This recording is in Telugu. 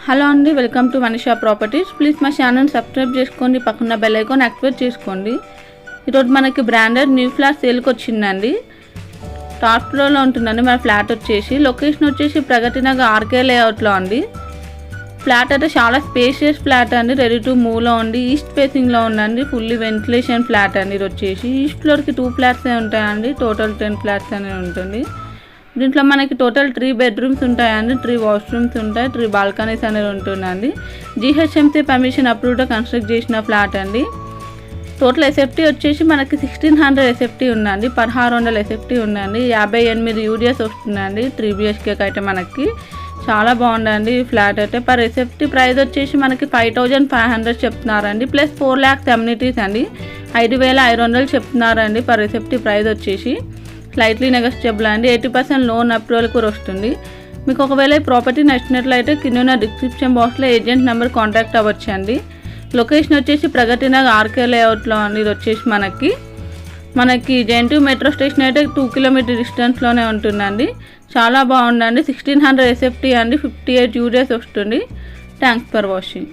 హలో అండి, welcome to Manisha properties. Please మా ఛానల్ సబ్స్క్రైబ్ చేసుకోండి, పక్కన బెల్ ఐకాన్ యాక్టివేట్ చేసుకోండి. ఈరోజు మనకి బ్రాండెడ్ న్యూ ఫ్లాట్ సేల్కి వచ్చిందండి. టాప్ ఫ్లోర్లో ఉంటుందండి మన ఫ్లాట్ వచ్చేసి. లొకేషన్ వచ్చేసి ప్రగతి నగర్ ఆర్కే లేఅవుట్లో అండి. ఫ్లాట్ అయితే చాలా స్పేషియస్ ఫ్లాట్ అండి, రెడీ టు మూవ్లో ఉండి ఈస్ట్ ఫేసింగ్లో ఉందండి. ఫుల్లీ వెంటిలేషన్ ఫ్లాట్ అండి. ఇది వచ్చేసి ఈస్ట్ ఫ్లోర్కి 2 ఫ్లాట్స్ ఉంటాయండి, టోటల్ 10 ఫ్లాట్స్ అనేది ఉంటుంది. దీంట్లో మనకి టోటల్ 3 బెడ్రూమ్స్ ఉంటాయండి, 3 వాష్రూమ్స్ ఉంటాయి, 3 బాల్కనీస్ అనేది ఉంటుందండి. జీహెచ్ఎంసీ పర్మిషన్ అప్రూవ్డ్గా కన్స్ట్రక్ట్ చేసిన ఫ్లాట్ అండి. టోటల్ ఎస్ఎఫ్టీ వచ్చేసి మనకి 1600 ఎస్ఎఫ్టీ ఉందండి, 1600 ఎస్ఎఫ్టీ ఉందండి. 58 యూడిఎస్ వస్తుందండి 3 BHK అయితే మనకి చాలా బాగుందండి ఈ ఫ్లాట్ అయితే. పర్ ఎస్ఎఫ్టీ ప్రైస్ వచ్చేసి మనకి 5500 చెప్తున్నారండి, ప్లస్ 4 lakhs అమ్యూనిటీస్ అండి, 5500 చెప్తున్నారండి పర్ ఎస్ఎఫ్టీ ప్రైస్ వచ్చేసి. స్లైట్లీ నెగోషియబుల్ అండి. 80% లోన్ అప్రూవల్ కూడా వస్తుంది. మీకు ఒకవేళ ఈ ప్రాపర్టీ నచ్చినట్లయితే కింద డిస్క్రిప్షన్ బాక్స్లో ఏజెంట్ నెంబర్ కాంటాక్ట్ అవ్వచ్చు అండి. లొకేషన్ వచ్చేసి ప్రగతి నగర్ ఆర్కే లేఅవుట్లో అండి. ఇది వచ్చేసి మనకి జెన్టీ మెట్రో స్టేషన్ అయితే 2 కిలోమీటర్ డిస్టెన్స్లోనే ఉంటుందండి. చాలా బాగుందండి. 1600 ఎస్ఎఫ్టీ అండి, 58 యూడిఎస్ వస్తుంది. Thanks for watching.